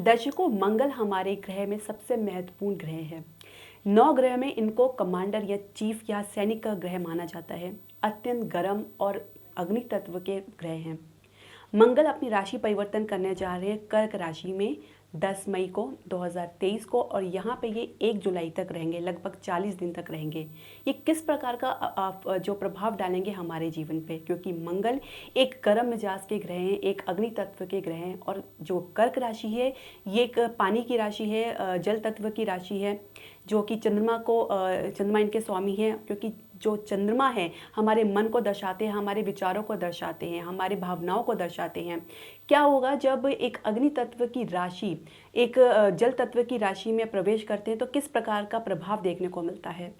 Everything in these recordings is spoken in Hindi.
दर्शकों, मंगल हमारे ग्रह में सबसे महत्वपूर्ण ग्रह है। 9 ग्रह में इनको कमांडर या चीफ या सैनिक का ग्रह माना जाता है। अत्यंत गर्म और अग्नि तत्व के ग्रह हैं। मंगल अपनी राशि परिवर्तन करने जा रहे हैं कर्क राशि में 10 मई को 2023 को, और यहाँ पे ये 1 जुलाई तक रहेंगे, लगभग 40 दिन तक रहेंगे। ये किस प्रकार का जो प्रभाव डालेंगे हमारे जीवन पे, क्योंकि मंगल एक गर्म मिजाज के ग्रह हैं, एक अग्नि तत्व के ग्रह हैं, और जो कर्क राशि है ये एक पानी की राशि है, जल तत्व की राशि है, जो कि चंद्रमा इनके स्वामी हैं। क्योंकि जो चंद्रमा है हमारे मन को दर्शाते हैं, हमारे विचारों को दर्शाते हैं, हमारी भावनाओं को दर्शाते हैं। क्या होगा जब एक अग्नि तत्व की राशि एक जल तत्व की राशि में प्रवेश करते हैं, तो किस प्रकार का प्रभाव देखने को मिलता है।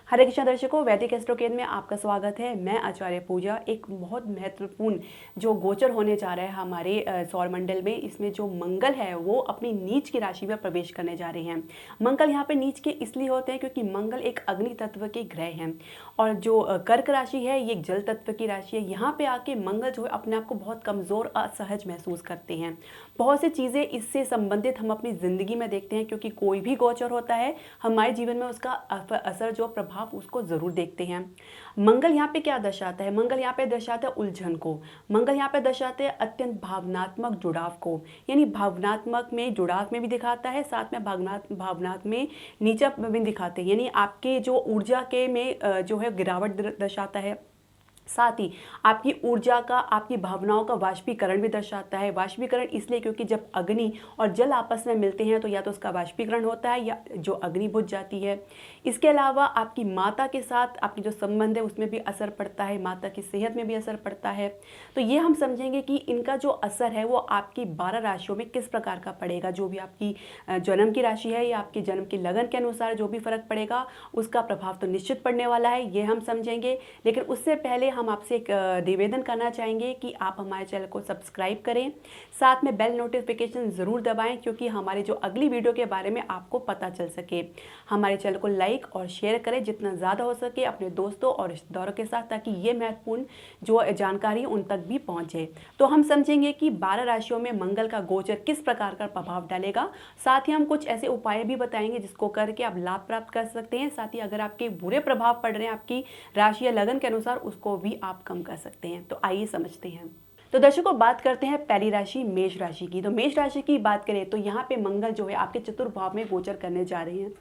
हरे कृष्ण दर्शकों, वैदिक एस्ट्रो केंद्र में आपका स्वागत है। मैं आचार्य पूजा। एक बहुत महत्वपूर्ण जो गोचर होने जा रहा है हमारे सौरमंडल में, इसमें जो मंगल है वो अपनी नीच की राशि में प्रवेश करने जा रहे हैं। मंगल यहाँ पे नीच के इसलिए होते हैं क्योंकि मंगल एक अग्नि तत्व के ग्रह हैं, और जो कर्क राशि है ये एक जल तत्व की राशि है। यहाँ पे आके मंगल जो है अपने आप को बहुत कमज़ोर, असहज महसूस करते हैं। बहुत सी चीज़ें इससे संबंधित हम अपनी ज़िंदगी में देखते हैं, क्योंकि कोई भी गोचर होता है हमारे जीवन में उसका असर, जो प्रभाव उसको ज़रूर देखते हैं। मंगल यहाँ पे क्या दर्शाता है? मंगल यहाँ पे दर्शाता है उलझन को। मंगल यहाँ पे दर्शाते हैं अत्यंत भावनात्मक जुड़ाव को, यानी भावनात्मक में जुड़ाव में भी दिखाता है, साथ में भावनात्मक में नीचा में भी दिखाते हैं, यानी आपके जो ऊर्जा के में जो है गिरावट दर्शाता है। साथ ही आपकी ऊर्जा का, आपकी भावनाओं का वाष्पीकरण भी दर्शाता है। वाष्पीकरण इसलिए क्योंकि जब अग्नि और जल आपस में मिलते हैं तो या तो उसका वाष्पीकरण होता है या जो अग्नि बुझ जाती है। इसके अलावा आपकी माता के साथ आपकी जो संबंध है उसमें भी असर पड़ता है, माता की सेहत में भी असर पड़ता है। तो ये हम समझेंगे कि इनका जो असर है वो आपकी 12 राशियों में किस प्रकार का पड़ेगा। जो भी आपकी जन्म की राशि है या आपके जन्म की लगन के अनुसार जो भी फर्क पड़ेगा उसका प्रभाव तो निश्चित पड़ने वाला है, ये हम समझेंगे। लेकिन उससे पहले हम आपसे एक निवेदन करना चाहेंगे कि आप हमारे चैनल को सब्सक्राइब करें, साथ में बेल नोटिफिकेशन ज़रूर दबाएं, क्योंकि हमारे जो अगली वीडियो के बारे में आपको पता चल सके। हमारे चैनल को लाइक और शेयर करें जितना ज़्यादा हो सके अपने दोस्तों और रिश्तेदारों के साथ, ताकि ये महत्वपूर्ण जो जानकारी उन तक भी पहुँचे। तो हम समझेंगे कि 12 राशियों में मंगल का गोचर किस प्रकार का प्रभाव डालेगा। साथ ही हम कुछ ऐसे उपाय भी बताएंगे जिसको करके आप लाभ प्राप्त कर सकते हैं। साथ ही अगर आपके बुरे प्रभाव पड़ रहे हैं आपकी राशि या लगन के अनुसार, उसको भी आप कम कर सकते हैं। तो आइए समझते हैं। तो दर्शकों, बात करते हैं पहली राशि मेष राशि की। तो मेष राशि की बात करें तो यहाँ पे मंगल जो है आपके चतुर्थ भाव में गोचर करने जा रहे हैं।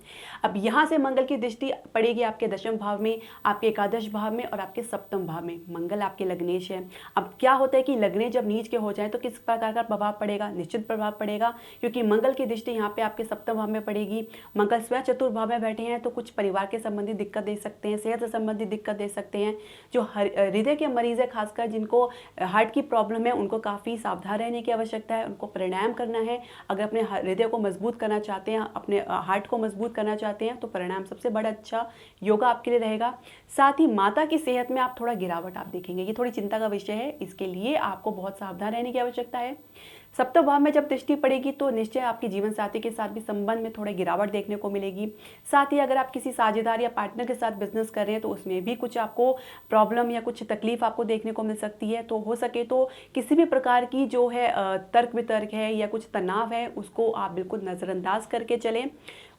अब यहाँ से मंगल की दृष्टि पड़ेगी आपके दशम भाव में, आपके एकादश भाव में और आपके सप्तम भाव में। मंगल आपके लग्नेश है। अब क्या होता है कि लग्नेश जब नीच के हो जाए तो किस प्रकार का प्रभाव पड़ेगा? निश्चित प्रभाव पड़ेगा, क्योंकि मंगल की दृष्टि यहाँ पे आपके सप्तम भाव में पड़ेगी। मंगल स्वयं चतुर्थ भाव में बैठे हैं तो कुछ परिवार के संबंधी दिक्कत दे सकते हैं, सेहत से संबंधित दिक्कत दे सकते हैं। जो हृदय के मरीज है, खासकर जिनको हार्ट की प्रॉब्लम है, उनको काफ़ी सावधान रहने की आवश्यकता है। उनको प्राणायाम करना है। अगर अपने हृदय को मजबूत करना चाहते हैं, अपने हार्ट को मजबूत करना चाहते हैं, तो प्राणायाम सबसे बड़ा अच्छा योगा आपके लिए रहेगा। साथ ही माता की सेहत में आप थोड़ा गिरावट आप देखेंगे, ये थोड़ी चिंता का विषय है। इसके लिए आपको बहुत सावधान रहने की आवश्यकता है। सप्तम भाव में जब दृष्टि पड़ेगी तो निश्चय आपके जीवन साथी के साथ भी संबंध में थोड़ी गिरावट देखने को मिलेगी। साथ ही अगर आप किसी साझेदार या पार्टनर के साथ बिजनेस कर रहे हैं तो उसमें भी कुछ आपको प्रॉब्लम या कुछ तकलीफ आपको देखने को मिल सकती है। तो हो सके तो किसी भी प्रकार की जो है तर्क वितर्क है या कुछ तनाव है, उसको आप बिल्कुल नज़रअंदाज करके चलें।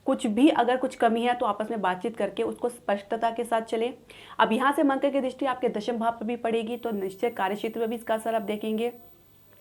कुछ भी अगर कुछ कमी है तो आपस में बातचीत करके उसको स्पष्टता के साथ चलें। अब यहाँ से मंगल की दृष्टि आपके दशम भाव पर भी पड़ेगी, तो निश्चय कार्यक्षेत्र में भी इसका असर आप देखेंगे।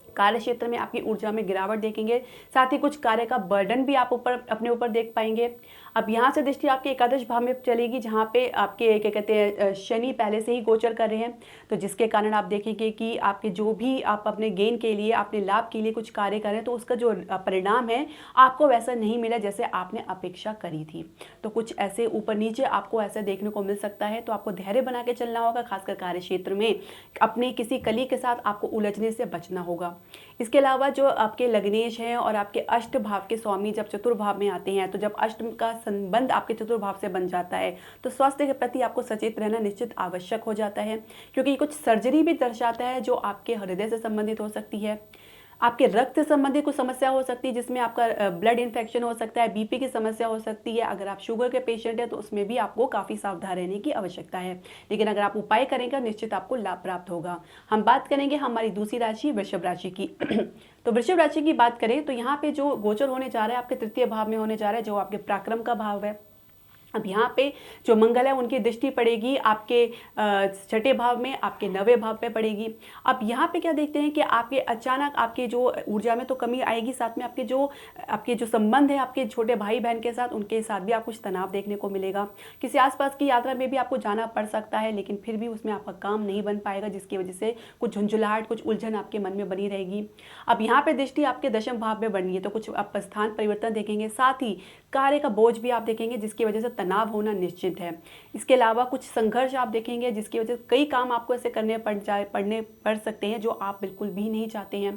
कार्य क्षेत्र में आपकी ऊर्जा में गिरावट देखेंगे। साथ ही कुछ कार्य का बर्डन भी आप अपने ऊपर देख पाएंगे। अब यहाँ से दृष्टि आपके एकादश भाव में चलेगी, जहाँ पे आपके क्या कहते हैं शनि पहले से ही गोचर कर रहे हैं, तो जिसके कारण आप देखेंगे कि आपके जो भी आप अपने गेन के लिए, अपने लाभ के लिए कुछ कार्य करें तो उसका जो परिणाम है आपको वैसा नहीं मिला जैसे आपने अपेक्षा करी थी। तो कुछ ऐसे ऊपर नीचे आपको ऐसा देखने को मिल सकता है। तो आपको धैर्य बना के चलना होगा। खासकर कार्य क्षेत्र में अपने किसी कलीग के साथ आपको उलझने से बचना होगा। इसके अलावा जो आपके लग्नेश हैं और आपके अष्ट भाव के स्वामी जब चतुर्भाव में आते हैं, तो जब अष्ट का संबंध आपके चतुर्भाव से बन जाता है तो स्वास्थ्य के प्रति आपको सचेत रहना निश्चित आवश्यक हो जाता है, क्योंकि कुछ सर्जरी भी दर्शाता है जो आपके हृदय से संबंधित हो सकती है। आपके रक्त से संबंधित कुछ समस्या हो सकती है, जिसमें आपका ब्लड इन्फेक्शन हो सकता है, बीपी की समस्या हो सकती है। अगर आप शुगर के पेशेंट हैं तो उसमें भी आपको काफ़ी सावधान रहने की आवश्यकता है, लेकिन अगर आप उपाय करेंगे निश्चित आपको लाभ प्राप्त होगा। हम बात करेंगे हमारी दूसरी राशि वृषभ राशि की। तो वृषभ राशि की बात करें तो यहाँ पे जो गोचर होने जा रहा है आपके तृतीय भाव में होने जा रहा है, जो आपके पराक्रम का भाव है। अब यहाँ पे जो मंगल है उनकी दृष्टि पड़ेगी आपके छठे भाव में, आपके नवे भाव पे पड़ेगी। अब यहाँ पे क्या देखते हैं कि आपके अचानक आपके जो ऊर्जा में तो कमी आएगी, साथ में आपके जो संबंध है आपके छोटे भाई बहन के साथ, उनके साथ भी आपको कुछ तनाव देखने को मिलेगा। किसी आसपास की यात्रा में भी आपको जाना पड़ सकता है, लेकिन फिर भी उसमें आपका काम नहीं बन पाएगा, जिसकी वजह से कुछ झुंझुलाहट, कुछ उलझन आपके मन में बनी रहेगी। अब यहाँ पे दृष्टि आपके दशम भाव में बन रही है, तो कुछ आप स्थान परिवर्तन देखेंगे, साथ ही कार्य का बोझ भी आप देखेंगे, जिसकी वजह से तनाव होना निश्चित है। इसके अलावा कुछ संघर्ष आप देखेंगे, जिसकी वजह से कई काम आपको ऐसे पड़ने पड़ सकते हैं जो आप बिल्कुल भी नहीं चाहते हैं।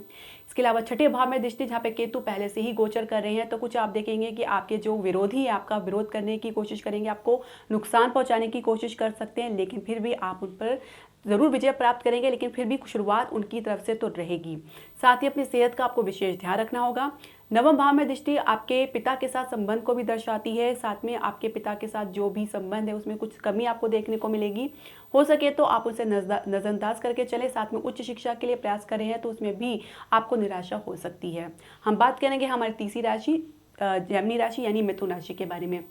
इसके अलावा छठे भाव में दृष्टि जहाँ पे केतु पहले से ही गोचर कर रहे हैं, तो कुछ आप देखेंगे कि आपके जो विरोधी है आपका विरोध करने की कोशिश करेंगे, आपको नुकसान पहुंचाने की कोशिश कर सकते हैं, लेकिन फिर भी आप उन पर ज़रूर विजय प्राप्त करेंगे, लेकिन फिर भी शुरुआत उनकी तरफ से तो रहेगी। साथ ही अपनी सेहत का आपको विशेष ध्यान रखना होगा। नवम भाव में दृष्टि आपके पिता के साथ संबंध को भी दर्शाती है, साथ में आपके पिता के साथ जो भी संबंध है उसमें कुछ कमी आपको देखने को मिलेगी। हो सके तो आप उसे नज़रअंदाज करके चले। साथ में उच्च शिक्षा के लिए प्रयास कर रहे हैं तो उसमें भी आपको निराशा हो सकती है। हम बात करेंगे हमारी तीसरी राशि जेमिनी राशि यानी मिथुन राशि के बारे में।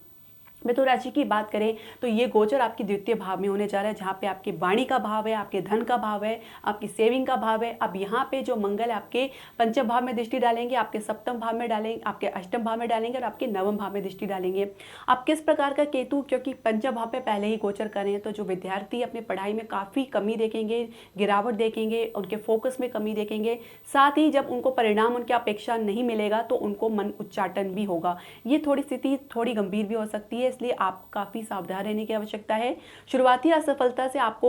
मिथुन राशि की बात करें तो ये गोचर आपकी द्वितीय भाव में होने जा रहा है, जहाँ पे आपके वाणी का भाव है, आपके धन का भाव है, आपकी सेविंग का भाव है। अब यहाँ पे जो मंगल है आपके पंचम भाव में दृष्टि डालेंगे, आपके सप्तम भाव में डालेंगे, आपके अष्टम भाव में डालेंगे और आपके नवम भाव में दृष्टि डालेंगे। अब किस प्रकार का केतु, क्योंकि पंचम भाव में पहले ही गोचर कर रहे हैं, तो जो विद्यार्थी अपने पढ़ाई में काफ़ी कमी देखेंगे, गिरावट देखेंगे, उनके फोकस में कमी देखेंगे। साथ ही जब उनको परिणाम उनकी अपेक्षा नहीं मिलेगा तो उनको मन उच्चाटन भी होगा। ये थोड़ी स्थिति थोड़ी गंभीर भी हो सकती है, इसलिए आपको काफ़ी सावधान रहने की आवश्यकता है। शुरुआती असफलता से आपको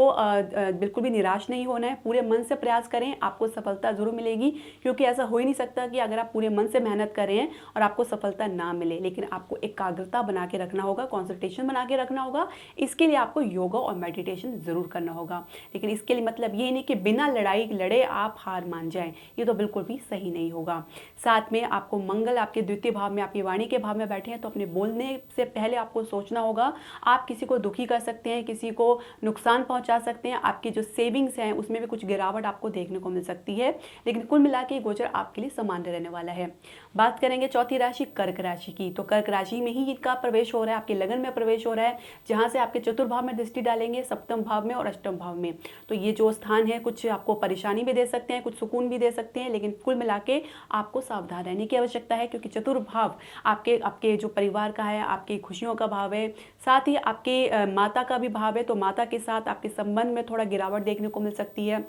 बिल्कुल भी निराश नहीं होना है, पूरे मन से प्रयास करें, आपको सफलता जरूर मिलेगी। क्योंकि ऐसा हो ही नहीं सकता कि अगर आप पूरे मन से मेहनत कर रहे हैं और आपको सफलता ना मिले, लेकिन आपको एकाग्रता बना के रखना होगा, कॉन्सेंट्रेशन बना के रखना होगा। इसके लिए आपको योगा और मेडिटेशन जरूर करना होगा, लेकिन इसके लिए मतलब ये नहीं कि बिना लड़ाई लड़े आप हार मान जाएं, ये तो बिल्कुल भी सही नहीं होगा। साथ में आपको मंगल आपके द्वितीय भाव में, आपकी वाणी के भाव में बैठे हैं, तो अपने बोलने से पहले आपको सोचना होगा। आप किसी को दुखी कर सकते हैं, किसी को नुकसान पहुंचा सकते हैं, आपकी जो सेविंग्स हैं उसमें भी कुछ गिरावट आपको देखने को मिल सकती है, लेकिन कुल मिला के गोचर आपके लिए सामान्य रहने वाला है। बात करेंगे चौथी राशि कर्क राशि की। तो कर्क राशि में ही इनका प्रवेश हो रहा है, आपके लगन में प्रवेश हो रहा है, जहां से आपके चतुर्भाव में दृष्टि डालेंगे, सप्तम भाव में और अष्टम भाव में। तो ये जो स्थान है कुछ आपको परेशानी भी दे सकते हैं, कुछ सुकून भी दे सकते हैं, लेकिन कुल मिला के आपको सावधान रहने की आवश्यकता है, क्योंकि चतुर्भाव आपके जो परिवार का है, आपकी खुशियों का भाव है, साथ ही आपके माता का भी भाव है। तो माता के साथ आपके संबंध में थोड़ा गिरावट देखने को मिल सकती है,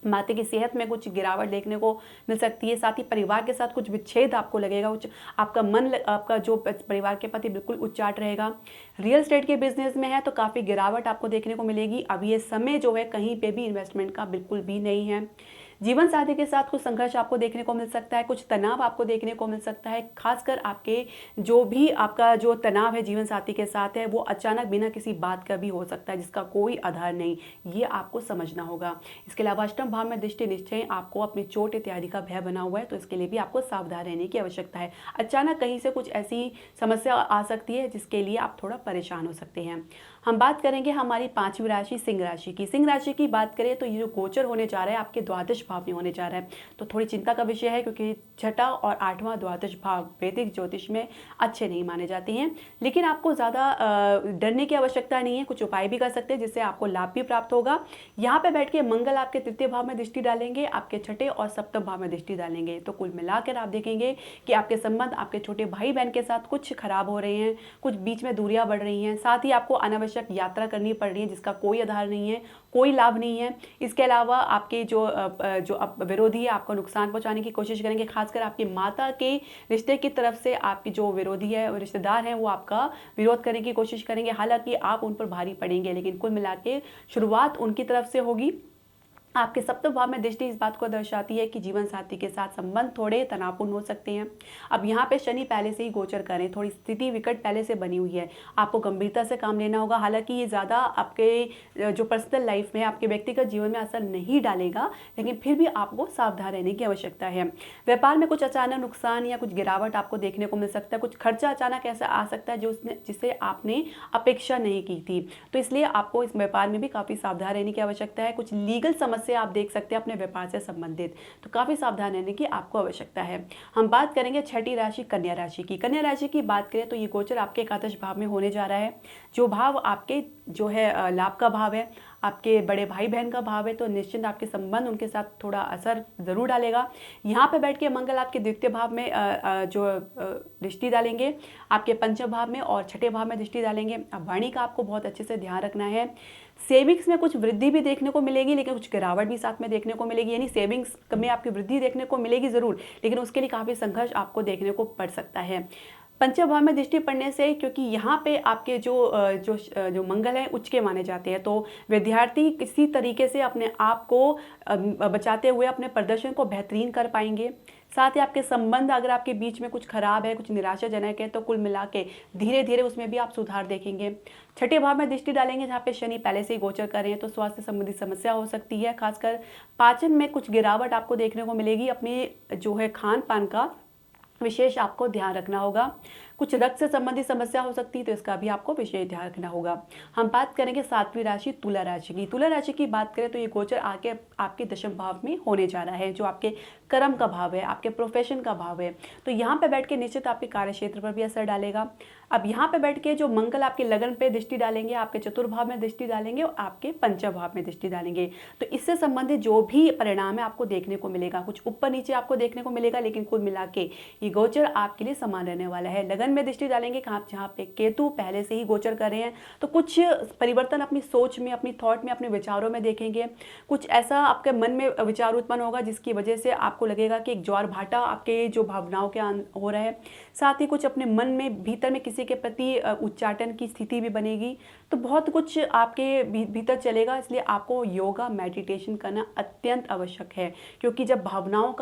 माता की सेहत में कुछ गिरावट देखने को मिल सकती है। साथ ही परिवार के साथ कुछ विच्छेद आपको लगेगा, कुछ आपका जो परिवार के प्रति बिल्कुल उच्चाट रहेगा। रियल एस्टेट के बिजनेस में है तो काफ़ी गिरावट आपको देखने को मिलेगी। अब ये समय जो है कहीं पे भी इन्वेस्टमेंट का बिल्कुल भी नहीं है। जीवन साथी के साथ कुछ संघर्ष आपको देखने को मिल सकता है, कुछ तनाव आपको देखने को मिल सकता है। खासकर आपके जो भी आपका जो तनाव है जीवन साथी के साथ है वो अचानक बिना किसी बात का भी हो सकता है, जिसका कोई आधार नहीं, ये आपको समझना होगा। इसके अलावा अष्टम भाव में दृष्टि निश्चय आपको अपनी चोट इत्यादि का भय बना हुआ है, तो इसके लिए भी आपको सावधान रहने की आवश्यकता है। अचानक कहीं से कुछ ऐसी समस्या आ सकती है जिसके लिए आप थोड़ा परेशान हो सकते हैं। हम बात करेंगे हमारी पांचवी राशि सिंह राशि की। सिंह राशि की बात करें तो ये जो गोचर होने जा रहा है आपके द्वादश भाव में होने जा रहा है, तो थोड़ी चिंता का विषय है, क्योंकि छठा और आठवां द्वादश भाव वैदिक ज्योतिष में अच्छे नहीं माने जाते हैं। लेकिन आपको ज़्यादा डरने की आवश्यकता नहीं है, कुछ उपाय भी कर सकते हैं जिससे आपको लाभ भी प्राप्त होगा। यहाँ पे बैठ के मंगल आपके तृतीय भाव में दृष्टि डालेंगे, आपके छठे और सप्तम भाव में दृष्टि डालेंगे, तो कुल मिलाकर आप देखेंगे कि आपके संबंध आपके छोटे भाई बहन के साथ कुछ खराब हो रहे हैं, कुछ बीच में दूरियां बढ़ रही हैं, साथ ही आपको अनावश्यक यात्रा करनी पड़ रही है जिसका कोई आधार नहीं है, कोई लाभ नहीं है। इसके अलावा आपके जो विरोधी है आपको नुकसान पहुंचाने की कोशिश करेंगे, खासकर आपकी माता के रिश्ते की तरफ से आपकी जो विरोधी है रिश्तेदार हैं वो आपका विरोध करने की कोशिश करेंगे। हालांकि आप उन पर भारी पड़ेंगे, लेकिन कुल मिला के शुरुआत उनकी तरफ से होगी। आपके सप्तम भाव में दृष्टि इस बात को दर्शाती है कि जीवन साथी के साथ संबंध थोड़े तनावपूर्ण हो सकते हैं। अब यहाँ पे शनि पहले से ही गोचर करें, थोड़ी स्थिति विकट पहले से बनी हुई है, आपको गंभीरता से काम लेना होगा। हालांकि ये ज़्यादा आपके जो पर्सनल लाइफ में, आपके व्यक्तिगत जीवन में असर नहीं डालेगा, लेकिन फिर भी आपको सावधान रहने की आवश्यकता है। व्यापार में कुछ अचानक नुकसान या कुछ गिरावट आपको देखने को मिल सकता है। कुछ खर्चा अचानक ऐसा आ सकता है जिसे आपने अपेक्षा नहीं की थी, तो इसलिए आपको इस व्यापार में भी काफ़ी सावधान रहने की आवश्यकता है। कुछ लीगल समस्या आप देख सकते हैं अपने व्यापार से संबंधित, तो काफ़ी सावधान रहने की आपको आवश्यकता है। हम बात करेंगे छठी राशि कन्या राशि की। कन्या राशि की बात करें तो ये गोचर आपके एकादश भाव में होने जा रहा है। जो भाव आपके जो है लाभ का भाव है, आपके बड़े भाई बहन का भाव है, तो निश्चित आपके संबंध उनके साथ थोड़ा असर ज़रूर डालेगा। यहाँ पे बैठ के मंगल आपके द्वितीय भाव में जो दृष्टि डालेंगे, आपके पंचम भाव में और छठे भाव में दृष्टि डालेंगे। अब वाणी का आपको बहुत अच्छे से ध्यान रखना है। सेविंग्स में कुछ वृद्धि भी देखने को मिलेगी, लेकिन कुछ गिरावट भी साथ में देखने को मिलेगी। यानी सेविंग्स में आपकी वृद्धि देखने को मिलेगी ज़रूर, लेकिन उसके लिए काफ़ी संघर्ष आपको देखने को पड़ सकता है। पंचम भाव में दृष्टि पड़ने से, क्योंकि यहाँ पे आपके जो मंगल है उच्च के माने जाते हैं, तो विद्यार्थी किसी तरीके से अपने आप को बचाते हुए अपने प्रदर्शन को बेहतरीन कर पाएंगे। साथ ही आपके संबंध अगर आपके बीच में कुछ खराब है, कुछ निराशाजनक है, तो कुल मिला के धीरे धीरे उसमें भी आप सुधार देखेंगे। छठे भाव में दृष्टि डालेंगे जहाँ पे शनि पहले से ही गोचर कर रहे हैं, तो स्वास्थ्य संबंधी समस्या हो सकती है। खासकर पाचन में कुछ गिरावट आपको देखने को मिलेगी। अपनी जो है खान पान का विशेष आपको ध्यान रखना होगा। कुछ रक्त से संबंधित समस्या हो सकती है, तो इसका भी आपको विशेष ध्यान रखना होगा। हम बात करेंगे सातवीं राशि तुला राशि की। तुला राशि की बात करें तो ये गोचर आके आपके दशम भाव में होने जा रहा है, जो आपके कर्म का भाव है, आपके प्रोफेशन का भाव है। तो यहाँ पे बैठ के निश्चित आपके कार्य क्षेत्र पर भी असर डालेगा। अब यहाँ पे बैठ के जो मंगल आपके लगन पे दृष्टि डालेंगे, आपके चतुर्भाव में दृष्टि डालेंगे और आपके पंचम भाव में दृष्टि डालेंगे, तो इससे संबंधित जो भी परिणाम है आपको देखने को मिलेगा। कुछ ऊपर नीचे आपको देखने को मिलेगा, लेकिन कुल मिला के ये गोचर आपके लिए समान रहने वाला है। लगन में दृष्टि डालेंगे जहाँ पे केतु पहले से ही गोचर कर रहे हैं, तो कुछ परिवर्तन अपनी सोच में, अपनी थॉट में, अपने विचारों में देखेंगे। कुछ ऐसा आपके मन में विचार उत्पन्न होगा जिसकी वजह से आपको लगेगा कि एक ज्वार भाटा आपके जो भावनाओं के हो रहा है। साथ ही कुछ अपने मन में भीतर में किसी के प्रति उच्चाटन की स्थिति भी बनेगी। तो बहुत कुछ आपके भीतर चलेगा, इसलिए आपको योगा मेडिटेशन करना अत्यंत आवश्यक है। क्योंकि जब भावनाओं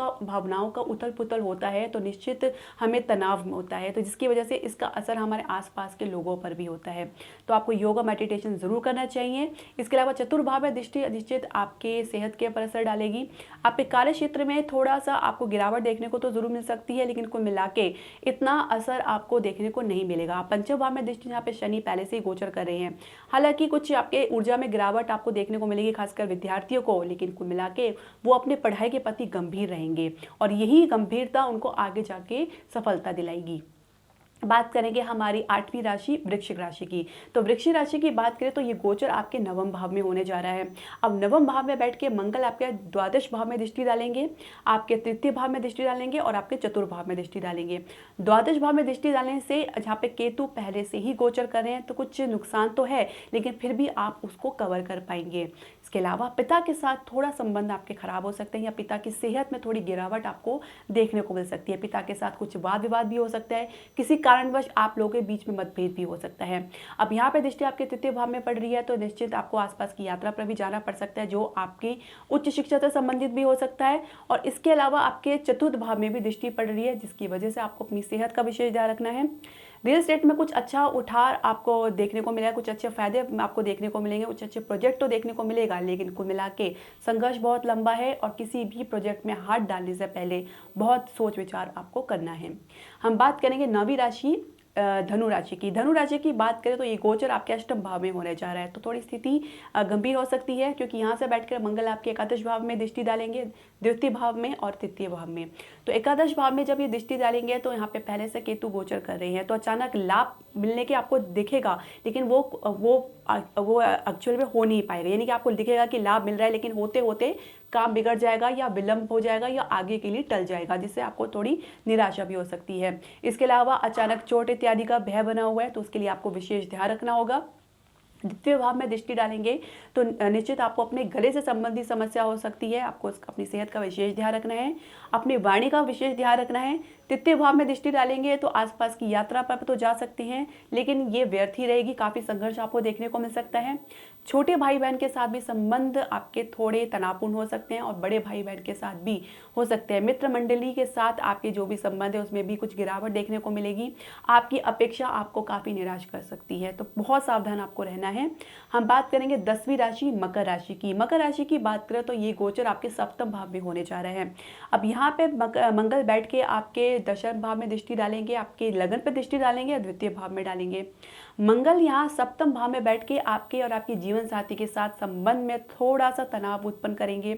का उथल पुथल होता है तो निश्चित हमें तनाव होता है, तो जिसकी वजह से इसका असर हमारे आसपास के लोगों पर भी होता है। तो आपको योगा मेडिटेशन ज़रूर करना चाहिए। इसके अलावा चतुर्भाव में दृष्टि निश्चित आपके सेहत के ऊपर असर डालेगी। आपके कार्य क्षेत्र में थोड़ा सा आपको गिरावट देखने को तो जरूर मिल सकती है, लेकिन कुल मिला के इतना असर आपको देखने को नहीं मिलेगा। पंचम भाव में दृष्टि यहाँ पे शनि पहले से ही गोचर कर रहे हैं। हालांकि कुछ आपके ऊर्जा में गिरावट आपको देखने को मिलेगी, खासकर विद्यार्थियों को, लेकिन कुल मिला के वो अपने पढ़ाई के प्रति गंभीर रहेंगे और यही गंभीरता उनको आगे जाके सफलता दिलाएगी। बात करेंगे हमारी आठवीं राशि वृश्चिक राशि की। तो वृश्चिक राशि की बात करें तो ये गोचर आपके नवम भाव में होने जा रहा है। अब नवम भाव में बैठ के मंगल आपके द्वादश भाव में दृष्टि डालेंगे, आपके तृतीय भाव में दृष्टि डालेंगे और आपके चतुर्भाव में दृष्टि डालेंगे। द्वादश भाव में दृष्टि डालने से जहाँ पे केतु पहले से ही गोचर कर रहे हैं, तो कुछ नुकसान तो है, लेकिन फिर भी आप उसको कवर कर पाएंगे। इसके अलावा पिता के साथ थोड़ा संबंध आपके खराब हो सकते हैं, या पिता की सेहत में थोड़ी गिरावट आपको देखने को मिल सकती है। पिता के साथ कुछ वाद विवाद भी हो सकता है, किसी कारणवश आप लोगों के बीच में मतभेद भी हो सकता है। अब यहाँ पे दृष्टि आपके तृतीय भाव में पड़ रही है, तो निश्चित आपको आसपास की यात्रा पर भी जाना पड़ सकता है, जो आपकी उच्च शिक्षा से संबंधित भी हो सकता है। और इसके अलावा आपके चतुर्थ भाव में भी दृष्टि पड़ रही है, जिसकी वजह से आपको अपनी सेहत का विशेष ध्यान रखना है। रियल एस्टेट में कुछ अच्छा उठार आपको देखने को मिलेगा, कुछ अच्छे फायदे आपको देखने को मिलेंगे, कुछ अच्छे प्रोजेक्ट तो देखने को मिलेगा, लेकिन कुल मिला के संघर्ष बहुत लंबा है और किसी भी प्रोजेक्ट में हाथ डालने से पहले बहुत सोच विचार आपको करना है। हम बात करेंगे नौवीं राशि धनु राशि की। धनु राशि की बात करें तो ये गोचर आपके अष्टम भाव में होने जा रहा है, तो थोड़ी स्थिति गंभीर हो सकती है, क्योंकि यहाँ से बैठकर मंगल आपके एकादश भाव में दृष्टि डालेंगे, द्वितीय भाव में और तृतीय भाव में। तो एकादश भाव में जब ये दृष्टि डालेंगे तो यहाँ पे पहले से केतु गोचर कर रहे हैं, तो अचानक लाभ मिलने के आपको दिखेगा, लेकिन वो एक्चुअल में हो नहीं पाएगा। यानी कि आपको दिखेगा कि लाभ मिल रहा है, लेकिन होते होते काम बिगड़ जाएगा या विलंब हो जाएगा या आगे के लिए टल जाएगा, जिससे आपको थोड़ी निराशा भी हो सकती है। इसके अलावा अचानक चोट इत्यादि का भय बना हुआ है, तो उसके लिए आपको विशेष ध्यान रखना होगा। द्वितीय भाव में दृष्टि डालेंगे तो निश्चित आपको अपने गले से संबंधित समस्या हो सकती है, आपको अपनी सेहत का विशेष ध्यान रखना है, अपनी वाणी का विशेष ध्यान रखना है। तृतीय भाव में दृष्टि डालेंगे तो आसपास की यात्रा पर तो जा सकते हैं, लेकिन ये व्यर्थ ही रहेगी, काफ़ी संघर्ष आपको देखने को मिल सकता है। छोटे भाई बहन के साथ भी संबंध आपके थोड़े तनावपूर्ण हो सकते हैं और बड़े भाई बहन के साथ भी हो सकते हैं। मित्र मंडली के साथ आपके जो भी संबंध है उसमें भी कुछ गिरावट देखने को मिलेगी। आपकी अपेक्षा आपको काफ़ी निराश कर सकती है, तो बहुत सावधान आपको रहना है। हम बात करेंगे 10वीं राशि मकर राशि की। मकर राशि की बात करें तो ये गोचर आपके सप्तम भाव में होने जा रहा है। अब यहाँ पे मंगल बैठ के आपके दशम भाव में दृष्टि डालेंगे, आपके लगन पर दृष्टि डालेंगे और द्वितीय भाव में डालेंगे। मंगल यहाँ सप्तम भाव में बैठ के आपके और आपके जीवन साथी के साथ संबंध में थोड़ा सा तनाव उत्पन्न करेंगे।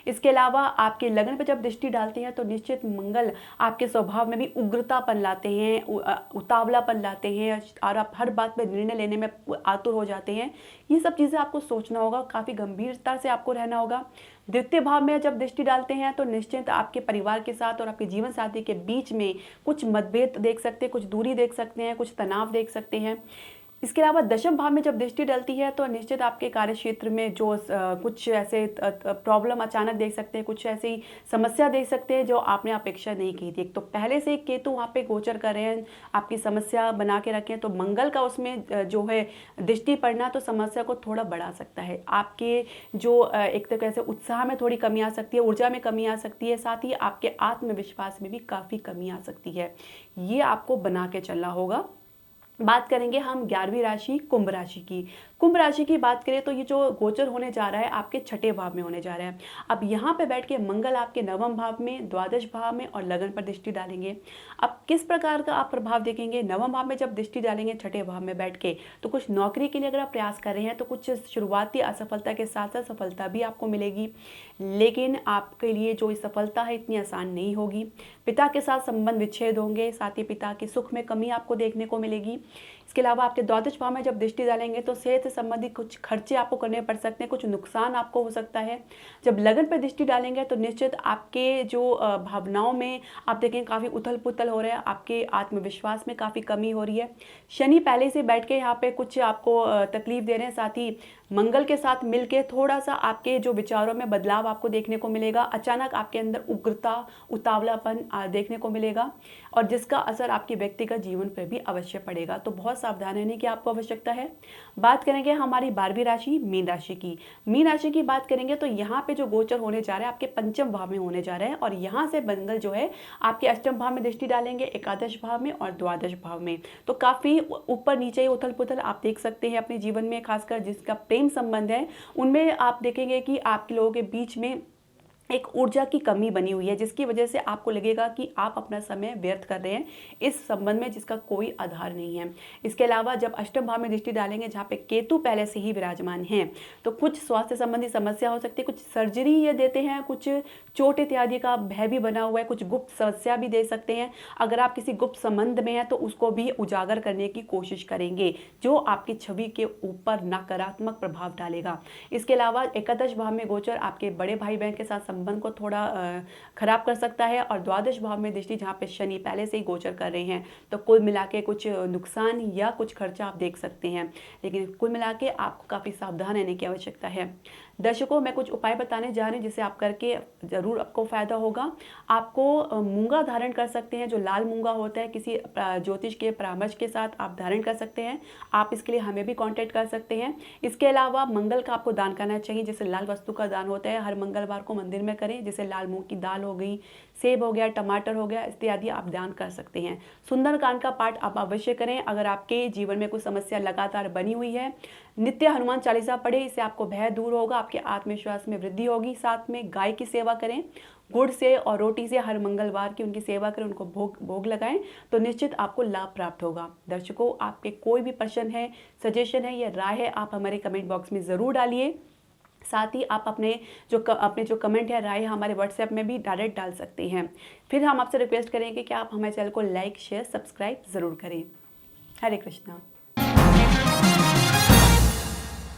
इसके अलावा आपके लगन पर जब दृष्टि डालते हैं तो निश्चित मंगल आपके स्वभाव में भी उग्रतापन लाते हैं, उतावलापन लाते हैं और आप हर बात पर निर्णय लेने में आतुर हो जाते हैं। ये सब चीज़ें आपको सोचना होगा, काफ़ी गंभीरता से आपको रहना होगा। द्वितीय भाव में जब दृष्टि डालते हैं तो निश्चित आपके परिवार के साथ और आपके जीवन साथी के बीच में कुछ मतभेद देख सकते हैं, कुछ दूरी देख सकते हैं, कुछ तनाव देख सकते हैं। इसके अलावा दशम भाव में जब दृष्टि डलती है तो निश्चित आपके कार्य क्षेत्र में जो कुछ ऐसे प्रॉब्लम अचानक देख सकते हैं, कुछ ऐसी समस्या देख सकते हैं जो आपने अपेक्षा नहीं की थी। तो पहले से केतु वहाँ पे गोचर कर रहे हैं, आपकी समस्या बना के रखें, तो मंगल का उसमें जो है दृष्टि पड़ना तो समस्या को थोड़ा बढ़ा सकता है। आपके जो एक तरह से उत्साह में थोड़ी कमी आ सकती है, ऊर्जा में कमी आ सकती है, साथ ही आपके आत्मविश्वास में भी काफ़ी कमी आ सकती है। ये आपको बना के चलना होगा। बात करेंगे हम 11वीं राशि कुंभ राशि की। कुंभ राशि की बात करें तो ये जो गोचर होने जा रहा है आपके छठे भाव में होने जा रहा है। अब यहाँ पे बैठ के मंगल आपके नवम भाव में, द्वादश भाव में और लगन पर दृष्टि डालेंगे। अब किस प्रकार का आप प्रभाव देखेंगे? नवम भाव में जब दृष्टि डालेंगे छठे भाव में बैठ के, तो कुछ नौकरी के लिए अगर आप प्रयास कर रहे हैं तो कुछ शुरुआती असफलता के साथ साथ सफलता भी आपको मिलेगी, लेकिन आपके लिए जो सफलता है इतनी आसान नहीं होगी। पिता के साथ संबंध विच्छेद होंगे, साथ ही पिता के सुख में कमी आपको देखने को मिलेगी। इसके अलावा आपके द्वादश भाव में जब दृष्टि डालेंगे तो सेहत से संबंधित कुछ खर्चे आपको करने पड़ सकते हैं, कुछ नुकसान आपको हो सकता है। जब लगन पर दृष्टि डालेंगे तो निश्चित आपके जो भावनाओं में आप देखें काफ़ी उथल पुथल हो रहा है, आपके आत्मविश्वास में काफ़ी कमी हो रही है। शनि पहले से बैठ के यहाँ पे कुछ आपको तकलीफ दे रहे हैं, साथ ही मंगल के साथ मिलके थोड़ा सा आपके जो विचारों में बदलाव आपको देखने को मिलेगा। अचानक आपके अंदर उग्रता, उतावलापन देखने को मिलेगा और जिसका असर आपके व्यक्तिगत जीवन पर भी अवश्य पड़ेगा। तो बहुत सावधान रहने की आपको आवश्यकता है। बात करेंगे हमारी 12वीं राशि मीन राशि की। मीन राशि की बात करेंगे तो यहाँ पे जो गोचर होने जा रहा है आपके पंचम भाव में होने जा रहा है और यहाँ से मंगल जो है आपके अष्टम भाव में दृष्टि डालेंगे, एकादश भाव में और द्वादश भाव में। तो काफ़ी ऊपर नीचे उथल पुथल आप देख सकते हैं अपने जीवन में, खासकर जिसका प्रेम संबंध है उनमें आप देखेंगे कि आपके लोगों के बीच में एक ऊर्जा की कमी बनी हुई है, जिसकी वजह से आपको लगेगा कि आप अपना समय व्यर्थ कर रहे हैं इस संबंध में जिसका कोई आधार नहीं है। इसके अलावा जब अष्टम भाव में दृष्टि डालेंगे जहाँ पे केतु पहले से ही विराजमान हैं, तो कुछ स्वास्थ्य संबंधी समस्या हो सकती है, कुछ सर्जरी ये देते हैं, कुछ चोट इत्यादि का भय भी बना हुआ है, कुछ गुप्त समस्या भी दे सकते हैं। अगर आप किसी गुप्त संबंध में हैं तो उसको भी उजागर करने की कोशिश करेंगे, जो आपकी छवि के ऊपर नकारात्मक प्रभाव डालेगा। इसके अलावा एकादश भाव में गोचर आपके बड़े भाई बहन के साथ संबंध को थोड़ा खराब कर सकता है और द्वादश भाव में दृष्टि जहाँ पे शनि पहले से ही गोचर कर रहे हैं, तो कुल मिला के कुछ नुकसान या कुछ खर्चा आप देख सकते हैं। लेकिन कुल मिला के आपको काफ़ी सावधान रहने की आवश्यकता है। दर्शकों, मैं कुछ उपाय बताने जा रही हूँ जिसे आप करके ज़रूर आपको फ़ायदा होगा। आपको मूंगा धारण कर सकते हैं, जो लाल मूंगा होता है, किसी ज्योतिष के परामर्श के साथ आप धारण कर सकते हैं। आप इसके लिए हमें भी कांटेक्ट कर सकते हैं। इसके अलावा मंगल का आपको दान करना चाहिए, जैसे लाल वस्तु का दान होता है, हर मंगलवार को मंदिर में करें, जैसे लाल मूंग की दाल हो गई, सेब हो गया, टमाटर हो गया, इत्यादि आप दान कर सकते हैं। सुंदरकांड का पाठ आप अवश्य करें। अगर आपके जीवन में कुछ समस्या लगातार बनी हुई है, नित्य हनुमान चालीसा पढ़े, इससे आपको भय दूर होगा, आपके आत्मविश्वास में वृद्धि होगी। साथ में गाय की सेवा करें, गुड़ से और रोटी से हर मंगलवार की उनकी सेवा करें, उनको भोग लगाएं, तो निश्चित आपको लाभ प्राप्त होगा। दर्शकों, आपके कोई भी प्रश्न है, सजेशन है या राय है, आप हमारे कमेंट बॉक्स में ज़रूर डालिए। साथ ही आप अपने जो कमेंट है, राय हमारे व्हाट्सएप में भी डायरेक्ट डाल सकते हैं। फिर हम आपसे रिक्वेस्ट करेंगे कि आप हमारे चैनल को लाइक, शेयर, सब्सक्राइब ज़रूर करें। हरे कृष्णा।